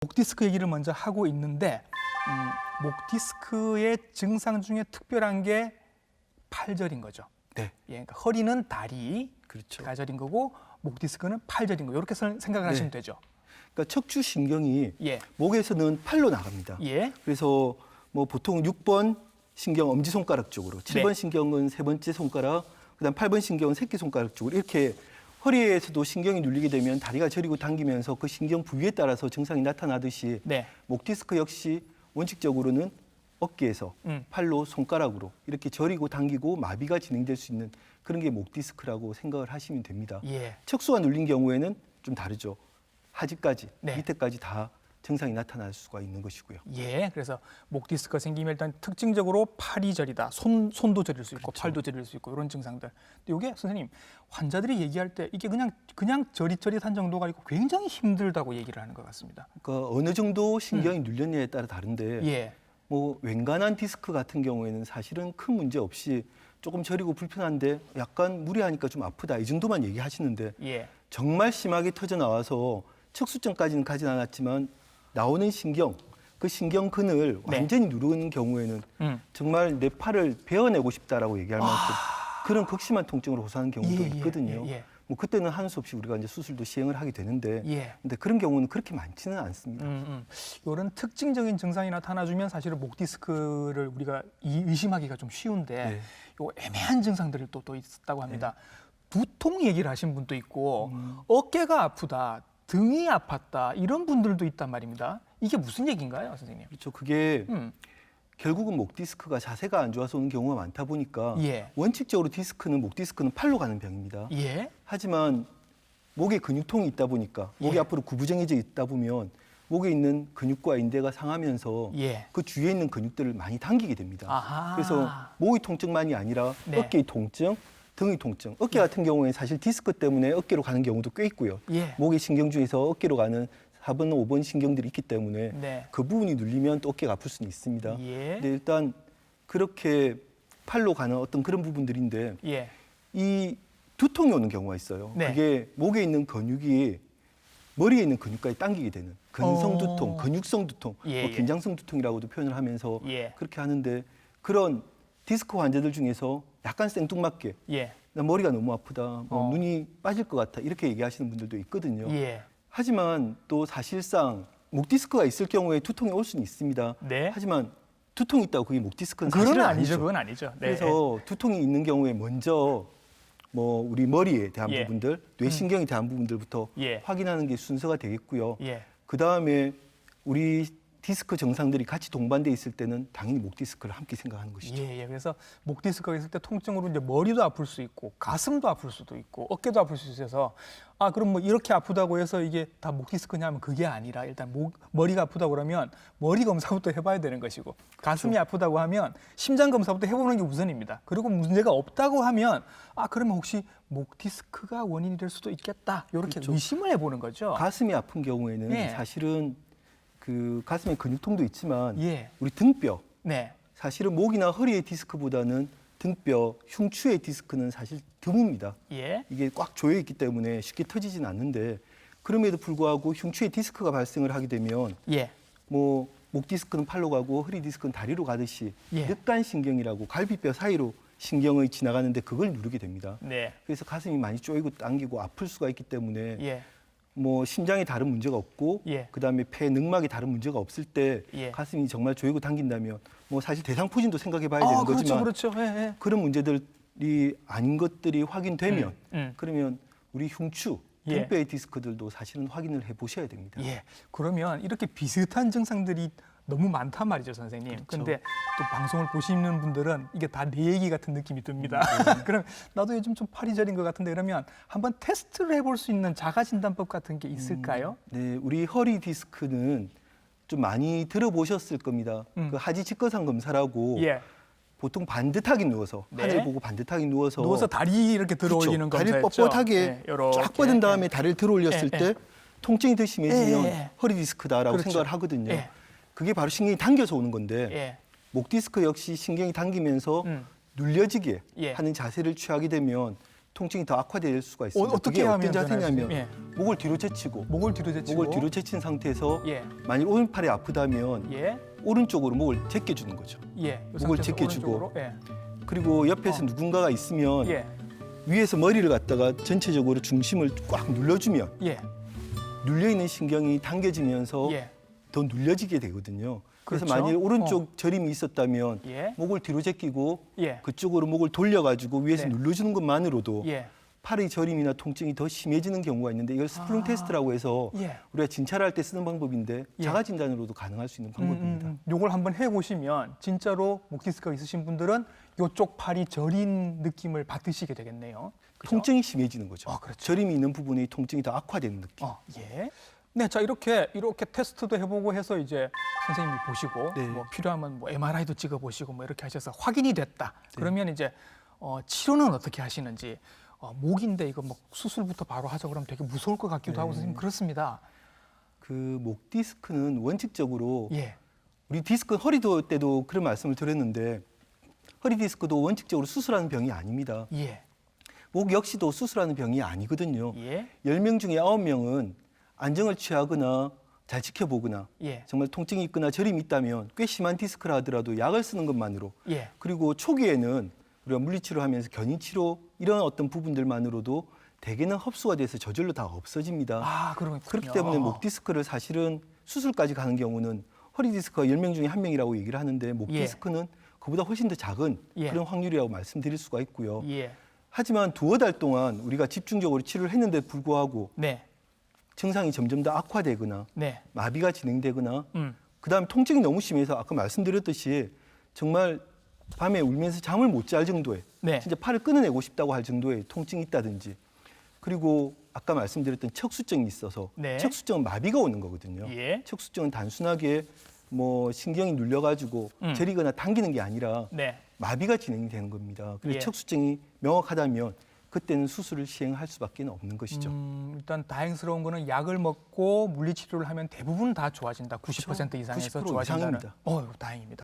목 디스크 얘기를 먼저 하고 있는데 목 디스크의 증상 중에 특별한 게 팔절인 거죠. 네. 예, 그러니까 허리는 다리, 그렇죠. 가절인 거고 목 디스크는 팔절인 거. 이렇게 생각을 하시면 되죠. 그러니까 척추 신경이 예. 목에서는 팔로 나갑니다. 예. 그래서 뭐 보통 6번 신경 엄지손가락 쪽으로, 7번 네. 신경은 세 번째 손가락, 그다음 8번 신경은 새끼손가락 쪽으로 이렇게 허리에서도 신경이 눌리게 되면 다리가 저리고 당기면서 그 신경 부위에 따라서 증상이 나타나듯이 네. 목 디스크 역시 원칙적으로는 어깨에서 팔로 손가락으로 이렇게 저리고 당기고 마비가 진행될 수 있는 그런 게 목 디스크라고 생각을 하시면 됩니다. 예. 척수가 눌린 경우에는 좀 다르죠. 하지까지, 네. 밑에까지 다 증상이 나타날 수가 있는 것이고요. 예. 그래서 목 디스크가 생기면 일단 특징적으로 팔이 저리다. 손도 저릴 수 있고 그렇죠. 팔도 저릴 수 있고 이런 증상들. 근데 이게 선생님 환자들이 얘기할 때 이게 그냥 저릿저릿한 정도가 아니고 굉장히 힘들다고 얘기를 하는 것 같습니다. 그러니까 어느 정도 신경이 눌렸냐에 따라 다른데 예. 뭐 웬간한 디스크 같은 경우에는 사실은 큰 문제 없이 조금 저리고 불편한데 약간 무리하니까 좀 아프다 이 정도만 얘기하시는데 예. 정말 심하게 터져 나와서 척수증까지는 가진 않았지만 나오는 신경, 그 신경근을 네. 완전히 누르는 경우에는 정말 내 팔을 베어내고 싶다라고 얘기할 만큼 그런 극심한 통증으로 호소하는 경우도 예, 있거든요. 예. 뭐 그때는 하는 수 없이 우리가 이제 수술도 시행을 하게 되는데, 예. 근데 그런 경우는 그렇게 많지는 않습니다. 이런 특징적인 증상이 나타나주면 사실은 목 디스크를 우리가 의심하기가 좀 쉬운데 네. 요 애매한 증상들이 또 있다고 합니다. 두통 얘기를 하신 분도 있고 어깨가 아프다, 등이 아팠다 이런 분들도 있단 말입니다. 이게 무슨 얘기인가요, 선생님? 그렇죠. 그게 음. 결국은 목 디스크가 자세가 안 좋아서 오는 경우가 많다 보니까 예. 원칙적으로 목 디스크는 팔로 가는 병입니다. 예. 하지만 목에 근육통이 있다 보니까 목이 예. 앞으로 구부정해져 있다 보면 목에 있는 근육과 인대가 상하면서 예. 그 주위에 있는 근육들을 많이 당기게 됩니다. 아하. 그래서 목의 통증만이 아니라 네. 어깨의 통증, 등의 통증. 어깨 같은 경우에는 사실 디스크 때문에 어깨로 가는 경우도 꽤 있고요. 예. 목의 신경 중에서 어깨로 가는 4번, 5번 신경들이 있기 때문에 네. 그 부분이 눌리면 또 어깨가 아플 수는 있습니다. 예. 근데 일단 그렇게 팔로 가는 어떤 그런 부분들인데 예. 이 두통이 오는 경우가 있어요. 네. 그게 목에 있는 근육이 머리에 있는 근육까지 당기게 되는 근성 두통, 근육성 두통, 예, 뭐 예. 긴장성 두통이라고도 표현을 하면서 예. 그렇게 하는데 그런 디스크 환자들 중에서 약간 생뚱맞게 예. 나 머리가 너무 아프다, 뭐 어. 눈이 빠질 것 같아 이렇게 얘기하시는 분들도 있거든요. 예. 하지만 또 사실상 목 디스크가 있을 경우에 두통이 올 수는 있습니다. 네. 하지만 두통이 있다고 그게 목 디스크는 그건 사실은 아니죠. 아니죠. 그건 아니죠. 네. 그래서 두통이 있는 경우에 먼저 뭐 우리 머리에 대한 예. 부분들, 뇌신경에 대한 부분들부터 예. 확인하는 게 순서가 되겠고요. 예. 그 다음에 우리 디스크 증상들이 같이 동반돼 있을 때는 당연히 목 디스크를 함께 생각하는 것이죠. 예, 예. 그래서 목 디스크가 있을 때 통증으로 이제 머리도 아플 수 있고 가슴도 아플 수도 있고 어깨도 아플 수 있어서 그럼 뭐 이렇게 아프다고 해서 이게 다 목 디스크냐면 그게 아니라 일단 머리가 아프다고 그러면 머리 검사부터 해봐야 되는 것이고 가슴이 아프다고 하면 심장 검사부터 해보는 게 우선입니다. 그리고 문제가 없다고 하면 그러면 혹시 목 디스크가 원인이 될 수도 있겠다 이렇게 그렇죠. 의심을 해보는 거죠. 가슴이 아픈 경우에는 예. 사실은 그 가슴에 근육통도 있지만 예. 우리 등뼈, 네. 사실은 목이나 허리의 디스크보다는 등뼈, 흉추의 디스크는 사실 드뭅니다. 예. 이게 꽉 조여 있기 때문에 쉽게 터지진 않는데 그럼에도 불구하고 흉추에 디스크가 발생을 하게 되면 예. 뭐 목 디스크는 팔로 가고 허리 디스크는 다리로 가듯이 예. 늑간신경이라고 갈비뼈 사이로 신경이 지나가는데 그걸 누르게 됩니다. 네. 그래서 가슴이 많이 쪼이고 당기고 아플 수가 있기 때문에 예. 뭐 심장에 다른 문제가 없고 예. 그다음에 폐 능막에 다른 문제가 없을 때 예. 가슴이 정말 조이고 당긴다면 뭐 사실 대상포진도 생각해 봐야 되는 거지만 그렇죠. 예, 예. 그런 문제들이 아닌 것들이 확인되면 그러면 우리 흉추, 예. 등뼈의 디스크들도 사실은 확인을 해 보셔야 됩니다. 예. 그러면 이렇게 비슷한 증상들이 너무 많단 말이죠, 선생님. 그렇죠. 근데 또 방송을 보시는 분들은 이게 다 내 얘기 같은 느낌이 듭니다. 그럼 나도 요즘 좀 팔이 저린 것 같은데 그러면 한번 테스트를 해볼 수 있는 자가 진단법 같은 게 있을까요? 네, 우리 허리 디스크는 좀 많이 들어보셨을 겁니다. 그 하지 직거상 검사라고 예. 보통 반듯하게 누워서 네. 하늘 보고 반듯하게 누워서 누워서 다리 이렇게 들어올리는 그렇죠. 다리를 검사였죠. 뻣뻣하게 예, 요렇게. 쫙 뻗은 다음에 다리를 들어올렸을 예, 때 통증이 더 심해지면 예. 허리 디스크다라고 그렇죠. 생각을 하거든요. 예. 그게 바로 신경이 당겨서 오는 건데 예. 목 디스크 역시 신경이 당기면서 음. 눌려지게 예. 하는 자세를 취하게 되면 통증이 더 악화될 수가 있습니다. 어떻게 그게 하면 어떤 자세냐면 변할 목을 뒤로 제치고 목을 뒤로 제치고 목을 뒤로 제친 상태에서 예. 만일 오른팔이 아프다면 예. 오른쪽으로 목을 제껴주는 거죠. 예. 요 목을 상태에서 제껴주고 오른쪽으로. 예. 그리고 옆에서 누군가가 있으면 예. 위에서 머리를 갖다가 전체적으로 중심을 꽉 눌러주면 예. 눌려있는 신경이 당겨지면서 예. 더 눌려지게 되거든요. 그래서 그렇죠. 만일 오른쪽 저림이 있었다면 예. 목을 뒤로 제끼고 예. 그쪽으로 목을 돌려가지고 위에서 네. 눌러주는 것만으로도 예. 팔의 저림이나 통증이 더 심해지는 경우가 있는데 이걸 스플링 테스트라고 해서 예. 우리가 진찰을 할 때 쓰는 방법인데 예. 자가 진단으로도 가능할 수 있는 방법입니다. 요걸 한번 해보시면 진짜로 목 디스크가 있으신 분들은 요쪽 팔이 저린 느낌을 받으시게 되겠네요. 그죠? 통증이 심해지는 거죠. 그렇죠. 저림이 있는 부분의 통증이 더 악화되는 느낌. 예. 네, 자 이렇게 테스트도 해보고 해서 이제 선생님이 보시고 네. 뭐 필요하면 뭐 MRI도 찍어보시고 뭐 이렇게 하셔서 확인이 됐다. 그러면 이제 치료는 어떻게 하시는지 목인데 이거 뭐 수술부터 바로 하자 그러면 되게 무서울 것 같기도 하고 선생님 그렇습니다. 그 목 디스크는 원칙적으로 예, 우리 디스크 허리 때도 그런 말씀을 드렸는데 허리 디스크도 원칙적으로 수술하는 병이 아닙니다. 예, 목 역시도 수술하는 병이 아니거든요. 예, 10명 중에 9명은 안정을 취하거나 잘 지켜보거나 예, 정말 통증이 있거나 저림이 있다면 꽤 심한 디스크라 하더라도 약을 쓰는 것만으로 예, 그리고 초기에는 우리가 물리치료하면서 견인치료 이런 어떤 부분들만으로도 대개는 흡수가 돼서 저절로 다 없어집니다. 아 그렇군요. 그렇기 때문에 목 디스크를 사실은 수술까지 가는 경우는 허리 디스크가 10명 중에 1명이라고 얘기를 하는데 목 예. 디스크는 그보다 훨씬 더 작은 예. 그런 확률이라고 말씀드릴 수가 있고요. 예, 하지만 두어 달 동안 우리가 집중적으로 치료를 했는데 불구하고 네, 증상이 점점 더 악화되거나 네, 마비가 진행되거나 음, 그다음 통증이 너무 심해서 아까 말씀드렸듯이 정말 밤에 울면서 잠을 못 잘 정도의 네, 진짜 팔을 끊어내고 싶다고 할 정도의 통증이 있다든지 그리고 아까 말씀드렸던 척수증이 있어서 네. 척수증은 마비가 오는 거거든요. 예, 척수증은 단순하게 뭐 신경이 눌려가지고 저리거나 당기는 게 아니라 네, 마비가 진행되는 겁니다. 그래서 예. 척수증이 명확하다면 그때는 수술을 시행할 수밖에 없는 것이죠. 일단 다행스러운 거는 약을 먹고 물리치료를 하면 대부분 다 좋아진다. 90% 이상에서 90% 좋아진다는. 이상입니다. 다행입니다.